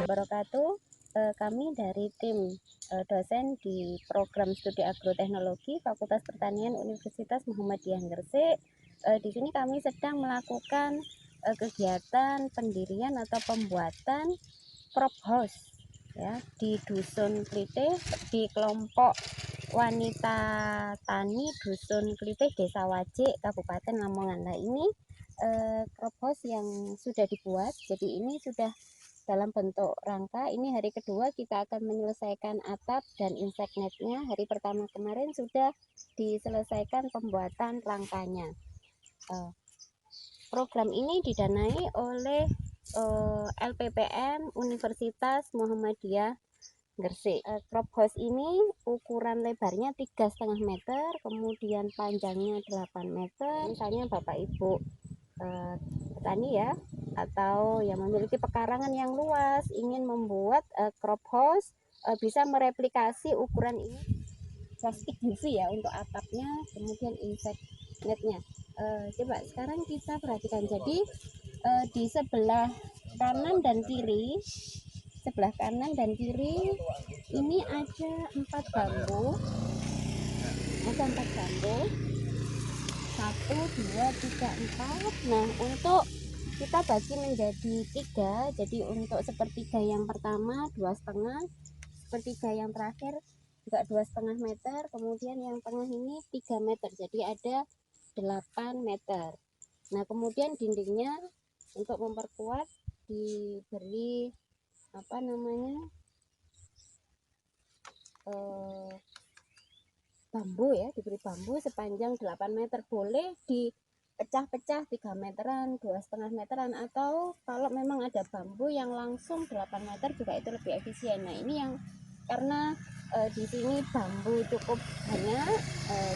wabarakatuh. Kami dari tim dosen di program studi agroteknologi Fakultas Pertanian Universitas Muhammadiyah Gresik. Di sini kami sedang melakukan kegiatan pendirian atau pembuatan crop house ya di Dusun Klitih, di kelompok wanita tani Dusun Klitih, Desa Wajik, Kabupaten Lamongan. Nah, ini crop house yang sudah dibuat, jadi ini sudah dalam bentuk rangka. Ini hari kedua kita akan menyelesaikan atap dan insect netnya. Hari pertama kemarin sudah diselesaikan pembuatan rangkanya. Program ini didanai oleh LPPM Universitas Muhammadiyah Gresik. Crop house ini ukuran lebarnya 3,5 meter, kemudian panjangnya 8 meter. Misalnya Bapak Ibu petani ya, atau yang memiliki pekarangan yang luas ingin membuat crop house, bisa mereplikasi ukuran ini. Plastik UV ya untuk atapnya, kemudian insect netnya. Coba sekarang kita perhatikan. Jadi di sebelah kanan dan kiri ini ada 4 bambu, 1, 2, 3, 4. Nah, untuk kita bagi menjadi 3. Jadi untuk sepertiga yang pertama 2,5, sepertiga yang terakhir juga 2,5 meter, kemudian yang tengah ini 3 meter, jadi ada 8 meter. Nah, kemudian dindingnya untuk memperkuat diberi bambu ya, diberi bambu sepanjang 8 meter. Boleh dipecah-pecah 3 meteran, 2,5 meteran, atau kalau memang ada bambu yang langsung 8 meter juga itu lebih efisien. Nah, ini yang karena di sini bambu cukup banyak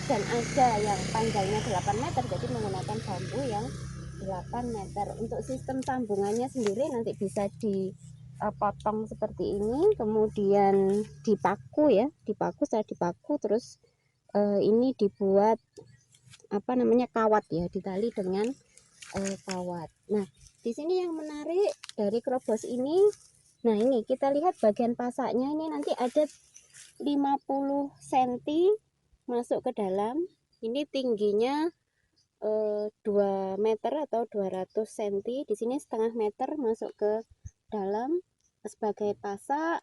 dan ada yang panjangnya 8 meter, jadi menggunakan bambu yang 8 meter. Untuk sistem sambungannya sendiri nanti bisa dipotong seperti ini, kemudian dipaku ya, setelah dipaku terus ini dibuat kawat ya, ditali dengan kawat. Nah, di sini yang menarik dari crop house ini, nah ini kita lihat bagian pasaknya, ini nanti ada 50 cm masuk ke dalam. Ini tingginya 2 meter atau 200 cm. Di sini setengah meter masuk ke dalam sebagai pasak.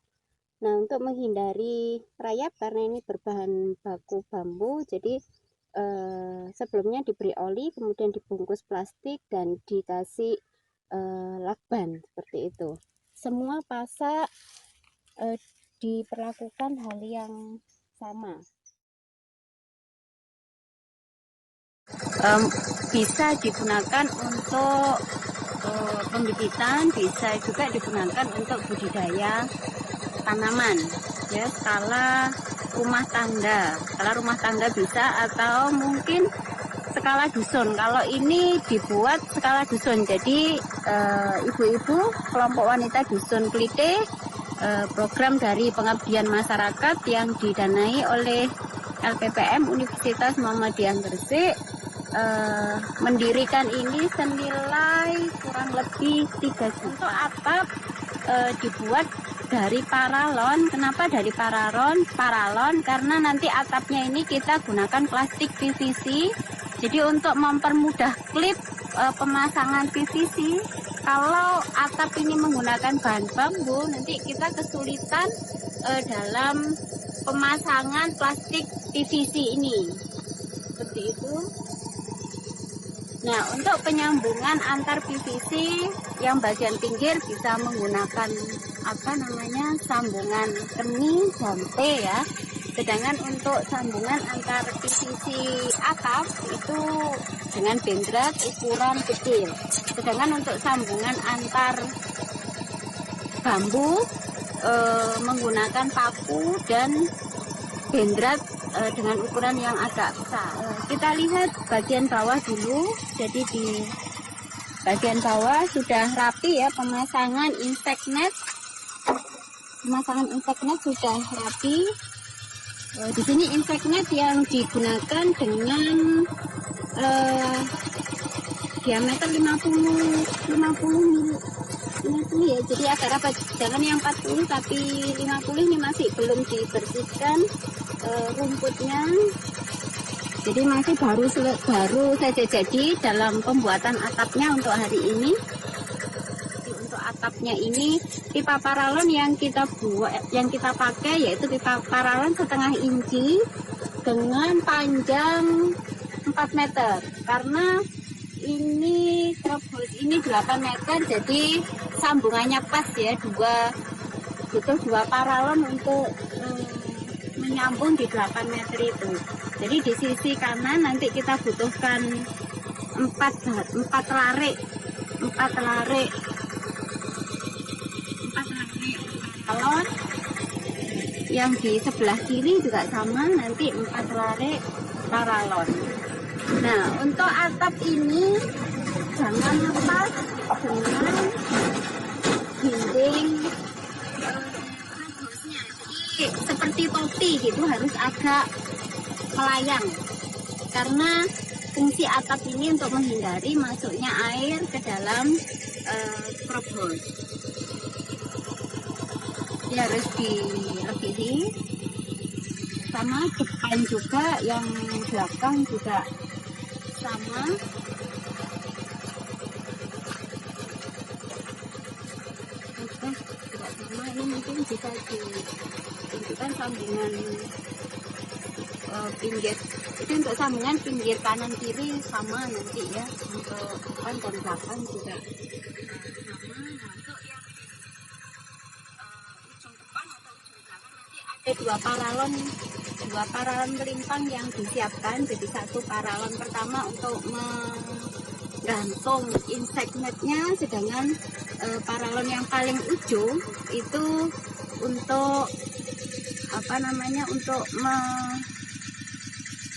Nah, untuk menghindari rayap karena ini berbahan baku bambu, jadi sebelumnya diberi oli, kemudian dibungkus plastik dan dikasih lakban seperti itu. Semua pasak diperlakukan hal yang sama. Bisa digunakan untuk pembibitan, bisa juga digunakan untuk budidaya tanaman ya, skala rumah tangga bisa, atau mungkin skala dusun. Kalau ini dibuat skala dusun, jadi ibu-ibu kelompok wanita Dusun Klitih, program dari pengabdian masyarakat yang didanai oleh LPPM Universitas Muhammadiyah Gresik, mendirikan ini senilai kurang lebih 3 juta. Untuk atap dibuat dari paralon. Kenapa dari paralon? Karena nanti atapnya ini kita gunakan plastik PVC. Jadi untuk mempermudah klip pemasangan PVC, kalau atap ini menggunakan bahan bambu, nanti kita kesulitan dalam pemasangan plastik PVC ini. Seperti itu. Nah, untuk penyambungan antar PVC yang bagian pinggir bisa menggunakan sambungan keni jampe ya. Sedangkan untuk sambungan antar PVC atap itu dengan bendrat ukuran kecil. Sedangkan untuk sambungan antar bambu menggunakan paku dan bendrat dengan ukuran yang agak besar. Kita lihat bagian bawah dulu. Jadi di bagian bawah sudah rapi ya, pemasangan insect net sudah rapi. Di sini insect net yang digunakan dengan diameter 50 ya, jadi agak rapat, jangan yang 40 tapi 50 ini masih belum dibersihkan rumputnya, jadi masih baru saja jadi dalam pembuatan atapnya untuk hari ini. Untuk atapnya ini pipa paralon yang kita pakai yaitu pipa paralon setengah inci dengan panjang 4 meter, karena ini crop ini 8 meter, jadi sambungannya pas ya, butuh dua paralon untuk menyambung di 8 meter itu. Jadi di sisi kanan nanti kita butuhkan 4 lare paralon. Yang di sebelah kiri juga sama, nanti 4 lare paralon. Nah, untuk atap ini jangan lepas dengan dinding jadi seperti topi gitu, harus agak melayang, karena fungsi atap ini untuk menghindari masuknya air ke dalam crop house. Jadi harus dilebihi, sama depan juga, yang belakang juga sama. Tidak sama, ini mungkin bisa ditunjukkan sambungan pinggir, itu untuk sambungan pinggir kanan kiri sama nanti ya, untuk depan dan belakang juga sama. Nah, untuk yang ujung depan atau ujung belakang nanti ada dua paralon melimpang yang disiapkan. Jadi satu paralon pertama untuk menggantung insect netnya, sedangkan paralon yang paling ujung itu untuk untuk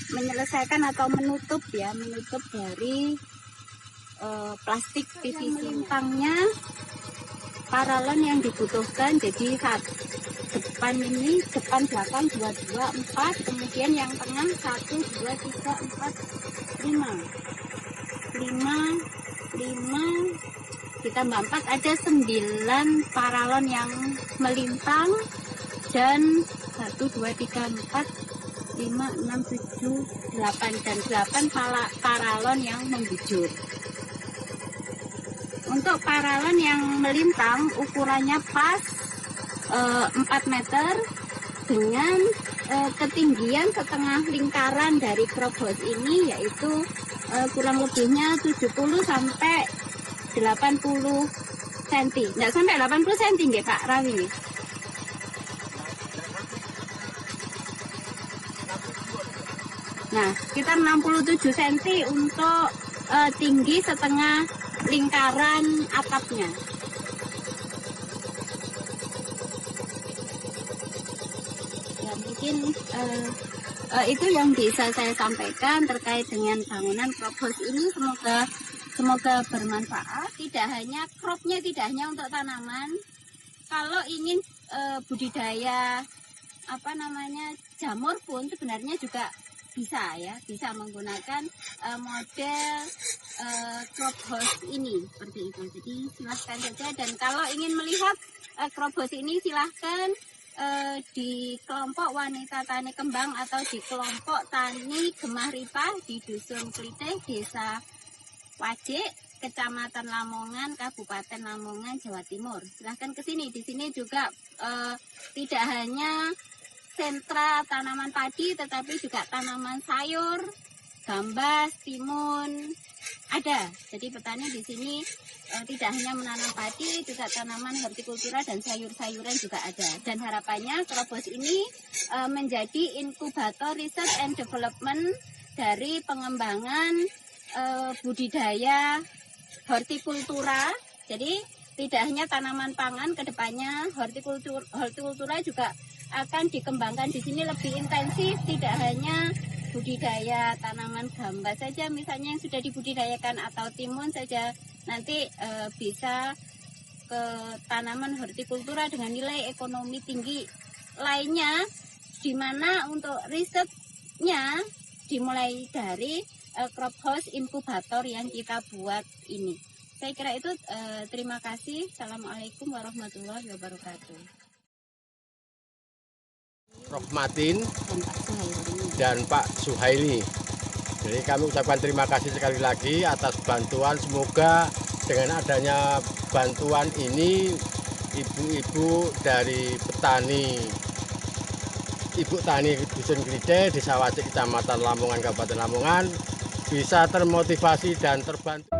menyelesaikan atau menutup dari plastik PVC. Melimpangnya paralon yang dibutuhkan, jadi depan belakang 2, 4, kemudian yang tengah 1, 2, 3, 4, 5 ditambah 4 ada 9 paralon yang melimpang, dan 1, 2, 3, 4, 5, 6, 7, 8 dan 8 paralon yang membujur. Untuk paralon yang melintang ukurannya pas 4 meter dengan ketinggian setengah lingkaran dari crop house ini, yaitu kurang lebihnya 70 sampai 80 cm. Nggak sampai 80 cm nggih Pak Rawi. Nah, sekitar 67 cm untuk tinggi setengah lingkaran atapnya. Ya, mungkin itu yang bisa saya sampaikan terkait dengan bangunan crop house ini. Semoga bermanfaat. Tidak hanya cropnya, tidak hanya untuk tanaman. Kalau ingin budidaya jamur pun sebenarnya juga bisa ya, bisa menggunakan model crop house ini seperti itu. Jadi silahkan saja, dan kalau ingin melihat crop house ini silahkan di kelompok wanita tani kembang atau di kelompok tani Gemah Ripah di Dusun Klitih, Desa Wajik, Kecamatan Lamongan, Kabupaten Lamongan, Jawa Timur. Silahkan ke sini. Di sini juga tidak hanya sentra tanaman padi, tetapi juga tanaman sayur, gambas, timun ada. Jadi petani di sini tidak hanya menanam padi, juga tanaman hortikultura dan sayur-sayuran juga ada. Dan harapannya crop house ini menjadi inkubator research and development dari pengembangan budidaya hortikultura. Jadi tidak hanya tanaman pangan, kedepannya hortikultura juga akan dikembangkan di sini lebih intensif. Tidak hanya budidaya tanaman gambas saja misalnya yang sudah dibudidayakan, atau timun saja, nanti bisa ke tanaman hortikultura dengan nilai ekonomi tinggi lainnya, di mana untuk risetnya dimulai dari crop house inkubator yang kita buat ini. Saya kira itu. Terima kasih. Assalamualaikum warahmatullahi wabarakatuh. Rohmatin Dan Pak Suhaili. dan Pak Suhaili. Jadi kami ucapkan terima kasih sekali lagi atas bantuan. Semoga dengan adanya bantuan ini ibu-ibu dari petani, ibu tani Dusun Glide, Desa Wajik, Kecamatan Lamongan, Kabupaten Lamongan bisa termotivasi dan terbantu.